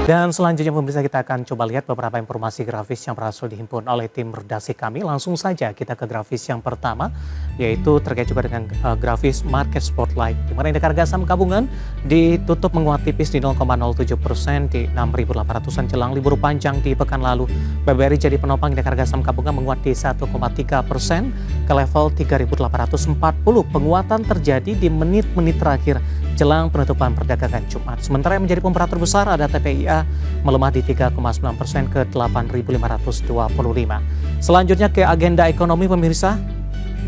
Dan selanjutnya pemirsa kita akan coba lihat beberapa informasi grafis yang berhasil dihimpun oleh tim redaksi kami. Langsung saja kita ke grafis yang pertama, yaitu terkait juga dengan grafis market spotlight. Di mana indeks harga saham gabungan ditutup menguat tipis di 0,07% di 6.800-an jelang libur panjang di pekan lalu. BBRI jadi penopang indeks harga saham gabungan menguat di 1,3% ke level 3.840. Penguatan terjadi di menit-menit terakhir jelang penutupan perdagangan Jumat. Sementara yang menjadi pemerat terbesar ada TPIA melemah di 3,9% ke 8.525. Selanjutnya ke agenda ekonomi pemirsa.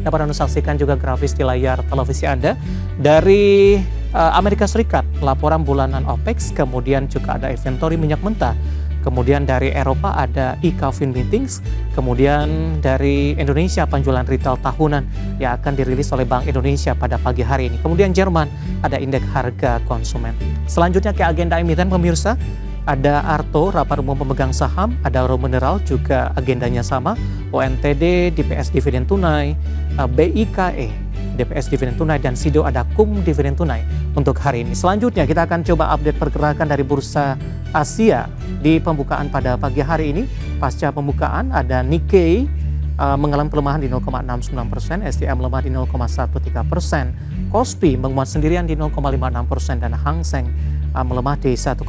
Dapat Anda saksikan juga grafis di layar televisi Anda. Dari Amerika Serikat, laporan bulanan OPEC, kemudian juga ada inventory minyak mentah. Kemudian dari Eropa ada e-Coffin Meetings, kemudian dari Indonesia penjualan retail tahunan yang akan dirilis oleh Bank Indonesia pada pagi hari ini. Kemudian Jerman ada indeks harga konsumen. Selanjutnya ke agenda emiten pemirsa, ada Arto, rapat umum pemegang saham, ada Raw Mineral juga agendanya sama, ONTD, DPS dividen tunai, BIKE, DPS dividen tunai, dan SIDO ada KUM dividen tunai untuk hari ini. Selanjutnya kita akan coba update pergerakan dari bursa Asia di pembukaan pada pagi hari ini. Pasca pembukaan ada Nikkei mengalami pelemahan di 0,69%, STM melemah di 0,13%, Kospi menguat sendirian di 0,56%, dan Hang Seng melemah di 1,07%.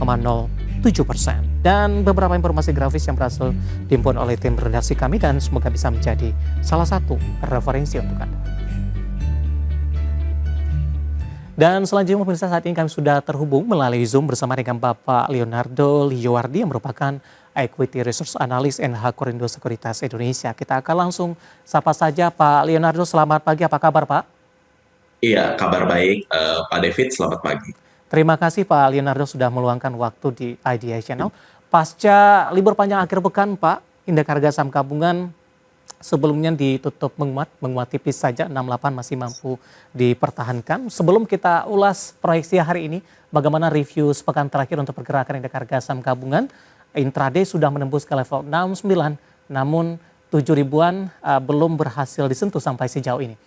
Dan beberapa informasi grafis yang berhasil dihimpun oleh tim redaksi kami dan semoga bisa menjadi salah satu referensi untuk Anda. Dan selanjutnya pemirsa, saat ini kami sudah terhubung melalui Zoom bersama dengan Bapak Leonardo Liyowardi yang merupakan Equity Research Analyst NH Korindo Sekuritas Indonesia. Kita akan langsung sapa saja Pak Leonardo, selamat pagi, apa kabar Pak? Iya, kabar baik Pak David, selamat pagi. Terima kasih Pak Leonardo sudah meluangkan waktu di IDI Channel. Pasca libur panjang akhir pekan Pak, indeks harga saham gabungan sebelumnya ditutup menguat tipis saja, 68 masih mampu dipertahankan. Sebelum kita ulas proyeksi hari ini, bagaimana review sepekan terakhir untuk pergerakan indeks harga saham gabungan? Intraday sudah menembus ke level 69, namun 7 ribuan belum berhasil disentuh sampai sejauh ini.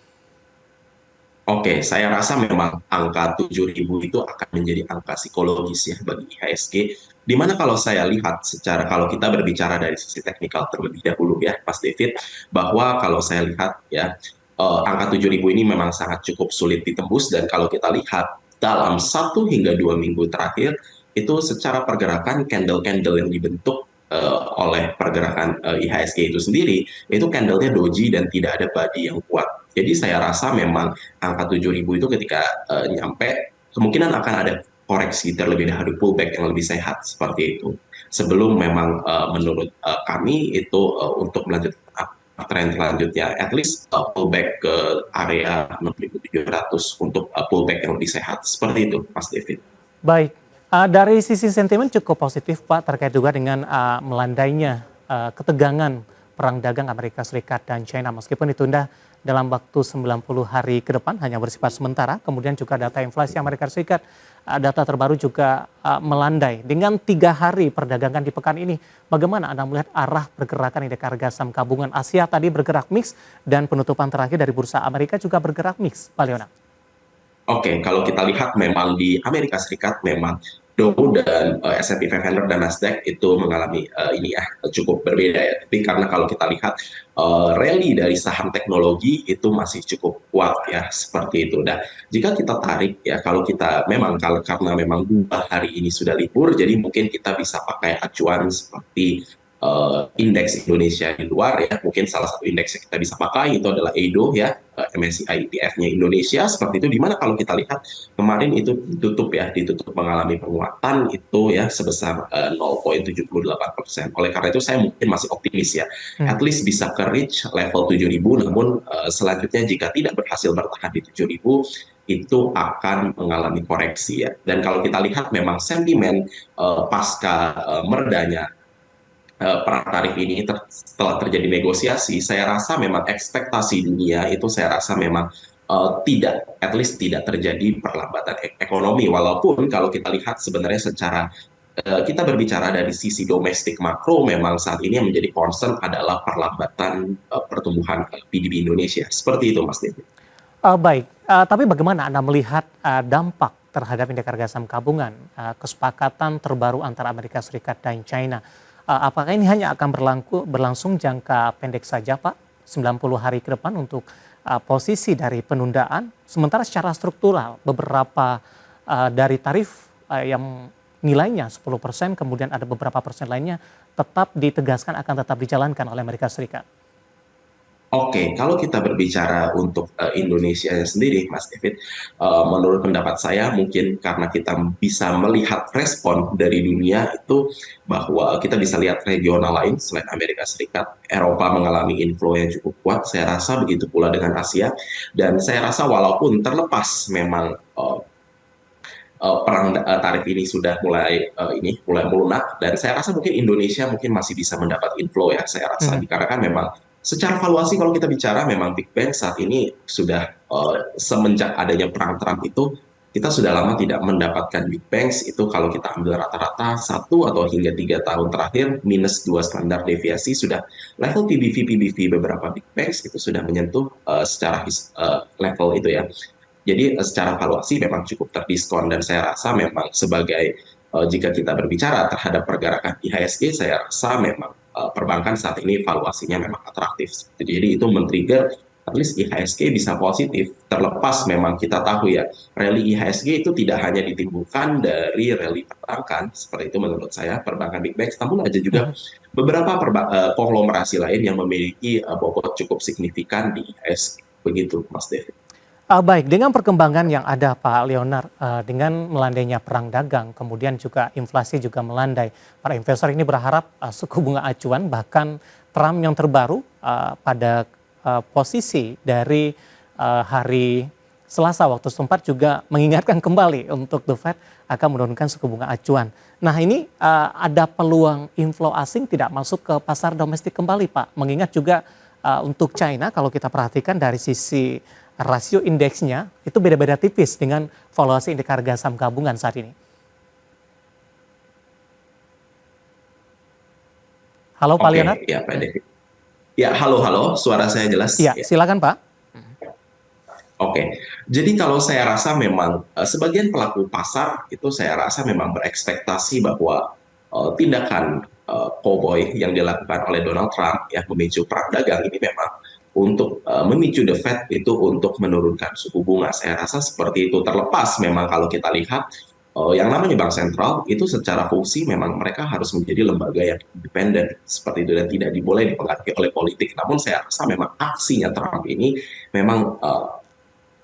Oke, saya rasa memang angka 7.000 itu akan menjadi angka psikologis ya bagi IHSG. Di mana kalau saya lihat kalau kita berbicara dari sisi teknikal terlebih dahulu ya, Mas David, bahwa kalau saya lihat ya, angka 7.000 ini memang sangat cukup sulit ditembus, dan kalau kita lihat dalam 1 hingga 2 minggu terakhir, itu secara pergerakan candle-candle yang dibentuk oleh pergerakan IHSG itu sendiri, itu candle-nya doji dan tidak ada body yang kuat. Jadi saya rasa memang angka 7.000 itu ketika nyampe, kemungkinan akan ada koreksi terlebih dahulu, pullback yang lebih sehat seperti itu. Sebelum memang menurut kami itu untuk melanjutkan tren selanjutnya, at least pullback ke area 6.700 untuk pullback yang lebih sehat. Seperti itu, Mas David. Baik, dari sisi sentimen cukup positif Pak terkait juga dengan melandainya ketegangan perang dagang Amerika Serikat dan China meskipun ditunda dalam waktu 90 hari ke depan hanya bersifat sementara. Kemudian juga data inflasi Amerika Serikat, data terbaru juga melandai. Dengan 3 hari perdagangan di pekan ini, bagaimana Anda melihat arah pergerakan indeks harga saham gabungan? Asia tadi bergerak mix dan penutupan terakhir dari bursa Amerika juga bergerak mix, Pak Leonard. Oke, kalau kita lihat memang di Amerika Serikat memang Dow dan S&P 500 dan Nasdaq itu mengalami ini ya cukup berbeda ya. Tapi karena kalau kita lihat rally dari saham teknologi itu masih cukup kuat ya seperti itu. Dan jika kita tarik ya, kalau kita memang karena memang 2 hari ini sudah libur, jadi mungkin kita bisa pakai acuan seperti indeks Indonesia di luar ya. Mungkin salah satu indeks yang kita bisa pakai itu adalah EIDO ya, MSCI ETF-nya Indonesia seperti itu. Dimana kalau kita lihat kemarin itu ditutup mengalami penguatan itu ya sebesar 0,78%. Oleh karena itu saya mungkin masih optimis ya, at least bisa ke reach level 7.000. Namun selanjutnya jika tidak berhasil bertahan di 7.000, itu akan mengalami koreksi ya. Dan kalau kita lihat memang sentimen pasca meredanya perang tarif ini setelah terjadi negosiasi, saya rasa memang ekspektasi dunia itu saya rasa memang at least tidak terjadi perlambatan ekonomi. Walaupun kalau kita lihat sebenarnya secara kita berbicara dari sisi domestik makro, memang saat ini yang menjadi concern adalah perlambatan pertumbuhan PDB Indonesia. Seperti itu, Mas Devi. Baik, tapi bagaimana Anda melihat dampak terhadap indeks harga saham gabungan, kesepakatan terbaru antara Amerika Serikat dan China. Apakah ini hanya akan berlangsung jangka pendek saja, Pak? 90 hari ke depan untuk posisi dari penundaan, sementara secara struktural beberapa dari tarif yang nilainya 10%, kemudian ada beberapa persen lainnya tetap ditegaskan akan tetap dijalankan oleh Amerika Serikat. Oke, kalau kita berbicara untuk Indonesia sendiri, Mas David, menurut pendapat saya mungkin karena kita bisa melihat respon dari dunia itu bahwa kita bisa lihat regional lain selain Amerika Serikat, Eropa mengalami inflow yang cukup kuat. Saya rasa begitu pula dengan Asia, dan saya rasa walaupun terlepas memang perang tarif ini sudah mulai melunak, dan saya rasa mungkin Indonesia mungkin masih bisa mendapat inflow ya, saya rasa dikarenakan memang secara valuasi kalau kita bicara memang Big Bang saat ini sudah semenjak adanya perang Trump itu kita sudah lama tidak mendapatkan Big Bangs. Itu kalau kita ambil rata-rata 1 atau hingga 3 tahun terakhir minus 2 standar deviasi, sudah level PBV beberapa Big Bangs itu sudah menyentuh secara level itu ya. Jadi secara valuasi memang cukup terdiskon, dan saya rasa memang sebagai jika kita berbicara terhadap pergerakan IHSG, saya rasa memang perbankan saat ini valuasinya memang atraktif. Jadi itu men-trigger at least IHSG bisa positif, terlepas memang kita tahu ya, rally IHSG itu tidak hanya ditimbulkan dari rally perbankan, seperti itu menurut saya, perbankan Big Banks, namun ada juga beberapa konglomerasi lain yang memiliki bobot cukup signifikan di IHSG. Begitu, Mas David. Baik, dengan perkembangan yang ada Pak Leonard, dengan melandainya perang dagang, kemudian juga inflasi juga melandai, para investor ini berharap suku bunga acuan, bahkan Trump yang terbaru pada posisi dari hari Selasa waktu setempat juga mengingatkan kembali untuk The Fed akan menurunkan suku bunga acuan. Nah ini ada peluang inflow asing tidak masuk ke pasar domestik kembali Pak, mengingat juga untuk China kalau kita perhatikan dari sisi rasio indeksnya itu beda-beda tipis dengan valuasi indeks harga saham gabungan saat ini. Halo Pak Leonard. Ya Pak David. Ya, halo, suara saya jelas? Ya, silakan Pak. Oke, jadi kalau saya rasa memang sebagian pelaku pasar itu saya rasa memang berekspektasi bahwa tindakan cowboy yang dilakukan oleh Donald Trump ya memicu perang dagang ini memang untuk memicu The Fed itu untuk menurunkan suku bunga. Saya rasa seperti itu, terlepas memang kalau kita lihat yang namanya bank sentral itu secara fungsi memang mereka harus menjadi lembaga yang independen seperti itu dan tidak boleh dipengaruhi oleh politik. Namun saya rasa memang aksinya Trump ini memang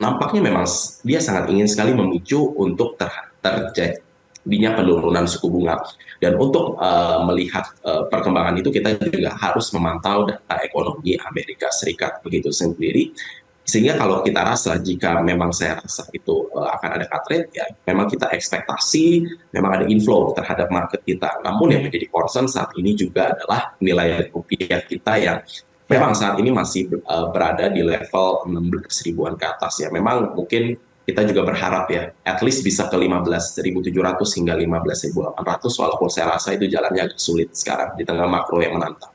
nampaknya memang dia sangat ingin sekali memicu untuk terjadinya penurunan suku bunga. Dan untuk melihat perkembangan itu kita juga harus memantau data ekonomi Amerika Serikat begitu sendiri. Sehingga kalau kita rasa jika memang saya rasa itu akan ada cut rate, ya memang kita ekspektasi memang ada inflow terhadap market kita. Namun yang menjadi concern saat ini juga adalah nilai rupiah kita yang memang saat ini masih berada di level 16 ribuan ke atas ya. Memang mungkin kita juga berharap ya, at least bisa ke 15.700 hingga 15.800, walaupun saya rasa itu jalannya agak sulit sekarang di tengah makro yang menantang.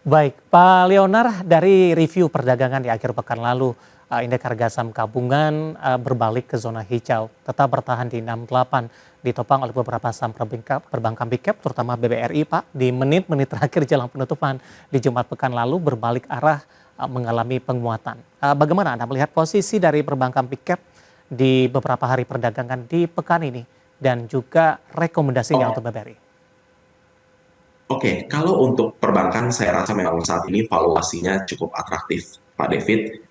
Baik, Pak Leonard, dari review perdagangan di akhir pekan lalu, indeks harga saham gabungan berbalik ke zona hijau, tetap bertahan di 68, ditopang oleh beberapa saham perbankan big cap, terutama BBRI, Pak, di menit-menit terakhir jelang penutupan di Jumat pekan lalu berbalik arah mengalami penguatan. Bagaimana Anda melihat posisi dari perbankan big cap di beberapa hari perdagangan di pekan ini dan juga rekomendasinya untuk BBRI? Oke, kalau untuk perbankan saya rasa memang saat ini valuasinya cukup atraktif, Pak David.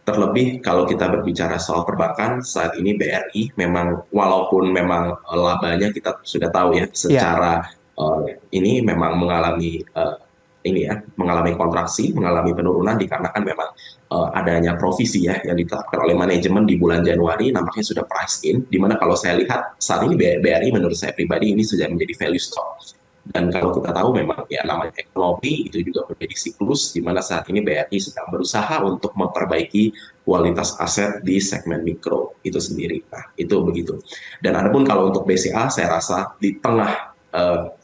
Terlebih kalau kita berbicara soal perbankan, saat ini BRI memang walaupun memang labanya kita sudah tahu ya, secara ini memang mengalami mengalami kontraksi, mengalami penurunan dikarenakan memang adanya provisi ya yang ditetapkan oleh manajemen di bulan Januari nampaknya sudah price in, di mana kalau saya lihat saat ini BRI menurut saya pribadi ini sudah menjadi value stock. Dan kalau kita tahu memang ya namanya ekonomi itu juga menjadi siklus di mana saat ini BRI sedang berusaha untuk memperbaiki kualitas aset di segmen mikro itu sendiri. Nah, itu begitu. Dan adapun kalau untuk BCA saya rasa di tengah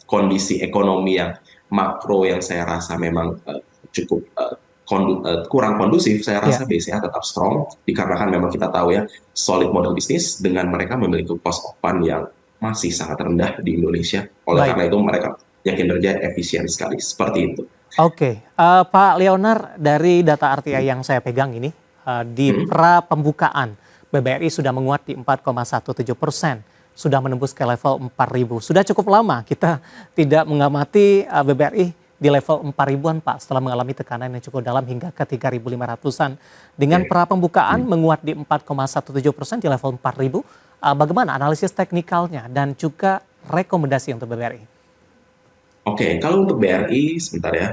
kondisi ekonomi yang makro yang saya rasa memang cukup kurang kondusif, saya Ya, rasa BCA tetap strong dikarenakan memang kita tahu ya solid model bisnis dengan mereka memiliki cost of fund yang masih sangat rendah di Indonesia. Oleh baik. karena itu mereka punya kinerja efisien sekali seperti itu. Oke, Pak Leonard, dari data RTI yang saya pegang ini, di Hmm. pra pembukaan BBRI sudah menguat di 4,17%, sudah menembus ke level 4.000. Sudah cukup lama kita tidak mengamati BBRI di level 4.000-an, Pak, setelah mengalami tekanan yang cukup dalam hingga ke 3.500-an. Dengan Oke. pra pembukaan Hmm. menguat di 4,17% di level 4.000, bagaimana analisis teknikalnya dan juga rekomendasi untuk BBRI? Oke, kalau untuk BRI sebentar ya,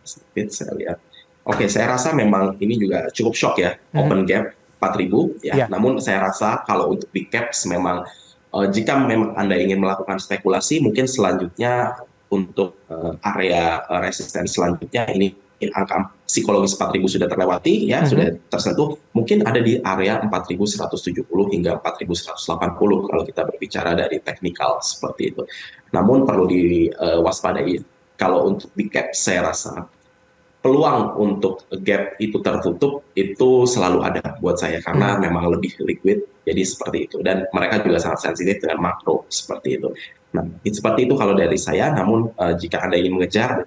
sedikit saya lihat. Oke, saya rasa memang ini juga cukup shock ya, Mhm. open gap 4.000 ya. Ya, Namun saya rasa kalau untuk di caps memang jika memang Anda ingin melakukan spekulasi, mungkin selanjutnya untuk area resisten selanjutnya ini angka psikologis 4.000 sudah terlewati ya, mhm. sudah tersentuh, mungkin ada di area 4.170 hingga 4.180 kalau kita berbicara dari teknikal seperti itu. Namun perlu diwaspadai kalau untuk di cap saya rasa peluang untuk gap itu tertutup itu selalu ada buat saya karena Mhm. memang lebih liquid jadi seperti itu dan mereka juga sangat sensitif dengan makro seperti itu. Nah, seperti itu kalau dari saya. Namun jika Anda ingin mengejar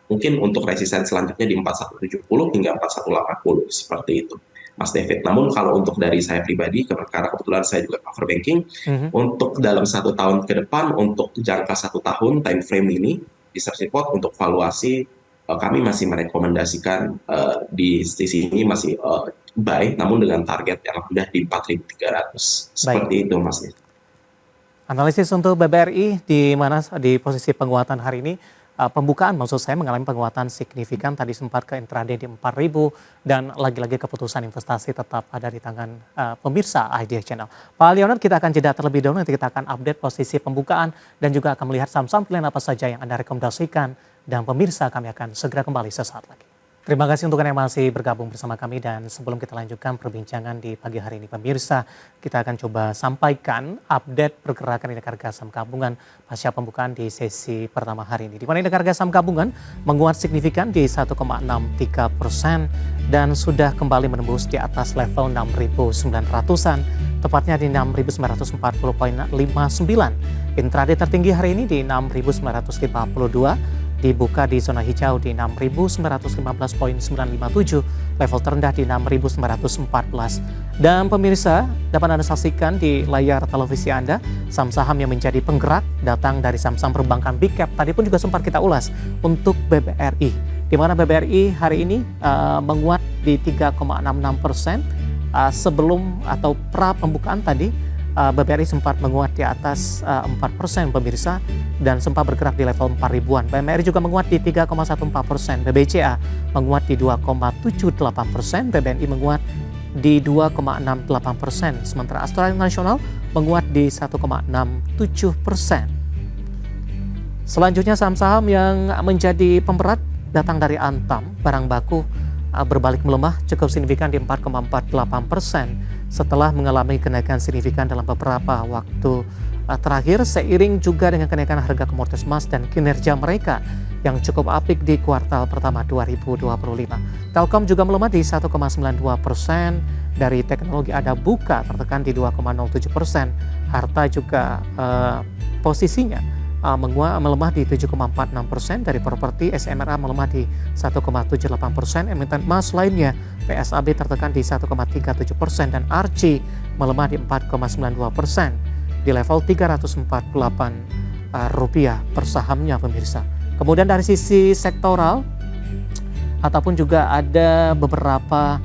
mungkin untuk resisten selanjutnya di 4170 hingga 4180 seperti itu. Mas David. Namun kalau untuk dari saya pribadi, karena kebetulan saya juga cover banking, Mhm. untuk dalam 1 tahun ke depan, untuk jangka 1 tahun time frame ini, di search report untuk valuasi kami masih merekomendasikan di sisi ini masih buy, namun dengan target yang rendah di 4.300. Baik. Seperti itu, Mas. Analisis untuk BBRI di mana di posisi penguatan hari ini, pembukaan maksud saya mengalami penguatan signifikan, tadi sempat ke intraday di 4.000 dan lagi-lagi keputusan investasi tetap ada di tangan pemirsa Idea Channel. Pak Leonard, kita akan jeda terlebih dahulu, nanti kita akan update posisi pembukaan dan juga akan melihat saham-saham pilihan apa saja yang Anda rekomendasikan, dan pemirsa kami akan segera kembali sesaat lagi. Terima kasih untuk Anda yang masih bergabung bersama kami, dan sebelum kita lanjutkan perbincangan di pagi hari ini pemirsa, kita akan coba sampaikan update pergerakan indeks harga saham gabungan pasca pembukaan di sesi pertama hari ini. Di mana indeks harga saham gabungan menguat signifikan di 1,63% dan sudah kembali menembus di atas level 6.900-an, tepatnya di 6.940,59. Intraday tertinggi hari ini di 6.952, dibuka di zona hijau di 6.915,957, level terendah di 6.914. Dan pemirsa, dapat Anda saksikan di layar televisi Anda, saham-saham yang menjadi penggerak datang dari saham-saham perbankan big cap. Tadi pun juga sempat kita ulas untuk BBRI, di mana BBRI hari ini menguat di 3,66%. Sebelum atau pra pembukaan tadi, BBRI sempat menguat di atas 4% pemirsa dan sempat bergerak di level 4.000-an. BMRI juga menguat di 3,14%, BBCA menguat di 2,78%, BBNI menguat di 2,68%, sementara Astralia Nasional menguat di 1,67%. Selanjutnya saham-saham yang menjadi pemberat datang dari Antam, barang baku berbalik melemah cukup signifikan di 4,48% setelah mengalami kenaikan signifikan dalam beberapa waktu terakhir, seiring juga dengan kenaikan harga komoditas emas dan kinerja mereka yang cukup apik di kuartal pertama 2025. Telkom juga melemah di 1,92%, dari teknologi ada buka tertekan di 2,07%, harta juga posisinya melemah di 7,46%, dari properti SMRA melemah di 1,78%, emiten emas lainnya PSAB tertekan di 1,37%, dan ARCI melemah di 4,92% di level Rp348 per sahamnya pemirsa. Kemudian dari sisi sektoral ataupun juga ada beberapa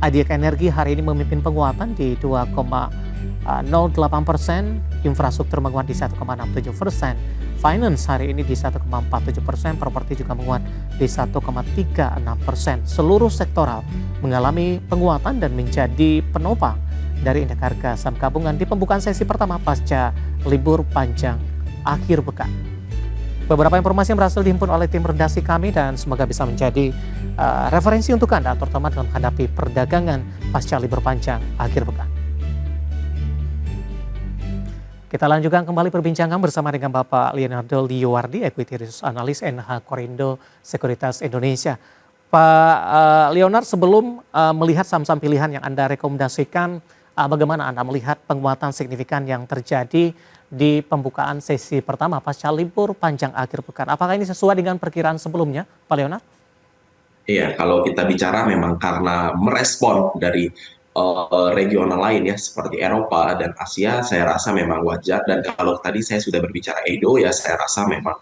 Adiak Energi hari ini memimpin penguatan di 2,08%, infrastruktur menguat di 1,67%, finance hari ini di 1,47%, properti juga menguat di 1,36%. Seluruh sektoral mengalami penguatan dan menjadi penopang dari indeks harga saham gabungan di pembukaan sesi pertama pasca libur panjang akhir pekan. Beberapa informasi yang berhasil dihimpun oleh tim redaksi kami dan semoga bisa menjadi referensi untuk Anda, terutama dalam menghadapi perdagangan pasca libur panjang akhir pekan. Kita lanjutkan kembali perbincangan bersama dengan Bapak Leonardo Liwardi, Equity Research Analyst NH Korindo Sekuritas Indonesia. Pak Leonard, sebelum melihat saham-saham pilihan yang Anda rekomendasikan, bagaimana Anda melihat penguatan signifikan yang terjadi di pembukaan sesi pertama pasca libur panjang akhir pekan? Apakah ini sesuai dengan perkiraan sebelumnya, Pak Leonard? Iya, kalau kita bicara memang karena merespon dari regional lain ya, seperti Eropa dan Asia, saya rasa memang wajar. Dan kalau tadi saya sudah berbicara Edo, ya saya rasa memang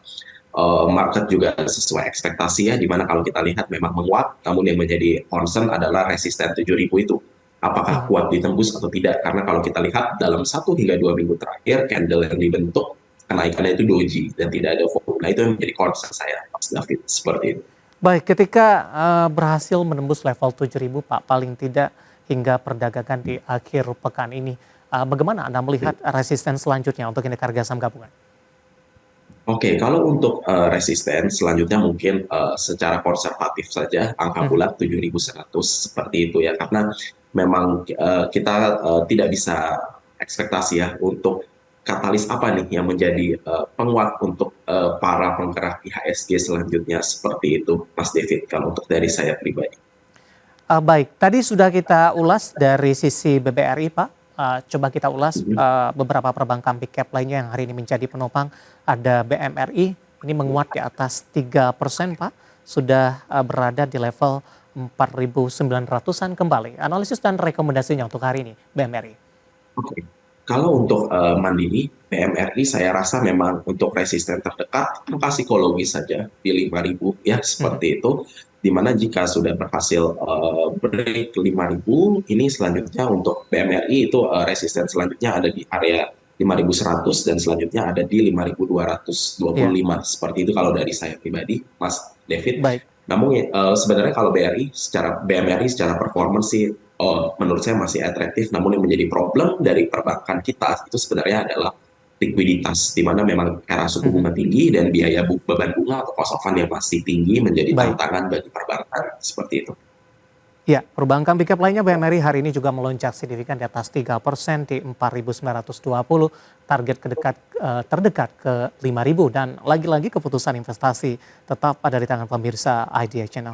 market juga sesuai ekspektasi ya, di mana kalau kita lihat memang menguat, namun yang menjadi concern adalah resisten 7.000 itu. Apakah Hmm. kuat ditembus atau tidak? Karena kalau kita lihat dalam 1 hingga 2 minggu terakhir, candle yang dibentuk, kenaikannya itu doji dan tidak ada volume. Nah itu yang menjadi concern saya, Mas David, seperti itu. Baik, ketika berhasil menembus level 7.000, Pak, paling tidak hingga perdagangan di akhir pekan ini, bagaimana Anda melihat resisten selanjutnya untuk indeks harga saham gabungan? Oke, kalau untuk resisten selanjutnya mungkin secara konservatif saja angka Mhm. bulat 7.100 seperti itu ya, karena memang kita tidak bisa ekspektasi ya untuk katalis apa nih yang menjadi penguat untuk para penggerak IHSG selanjutnya seperti itu, Mas David, kalau untuk dari saya pribadi. Baik, tadi sudah kita ulas dari sisi BBRI, Pak. Coba kita ulas Mhm. beberapa perbankan big cap lainnya yang hari ini menjadi penopang. Ada BMRI, ini menguat di atas 3%, Pak. Sudah berada di level 4.900-an kembali. Analisis dan rekomendasinya untuk hari ini, BMRI. Oke. Kalau untuk Mandiri, PMRI saya rasa memang untuk resisten terdekat, angka psikologis saja di 5.000 ya, Mhm. seperti itu. Di mana jika sudah berhasil break 5.000, ini selanjutnya untuk PMRI itu resisten selanjutnya ada di area 5.100 dan selanjutnya ada di Iya, 5.225. Seperti itu kalau dari saya pribadi, Mas David. baik. Namun sebenarnya kalau BMRI secara performance sih menurut saya masih atraktif, namun yang menjadi problem dari perbankan kita itu sebenarnya adalah likuiditas, di mana memang era suku Mhm. bunga tinggi dan biaya beban bunga atau cost of fund yang masih tinggi menjadi Baik. tantangan bagi perbankan seperti itu. Ya, perbankan big cap lainnya BMRI hari ini juga melonjak signifikan di atas 3% di 4.920, target terdekat ke 5.000 dan lagi-lagi keputusan investasi tetap ada di tangan pemirsa Idea Channel.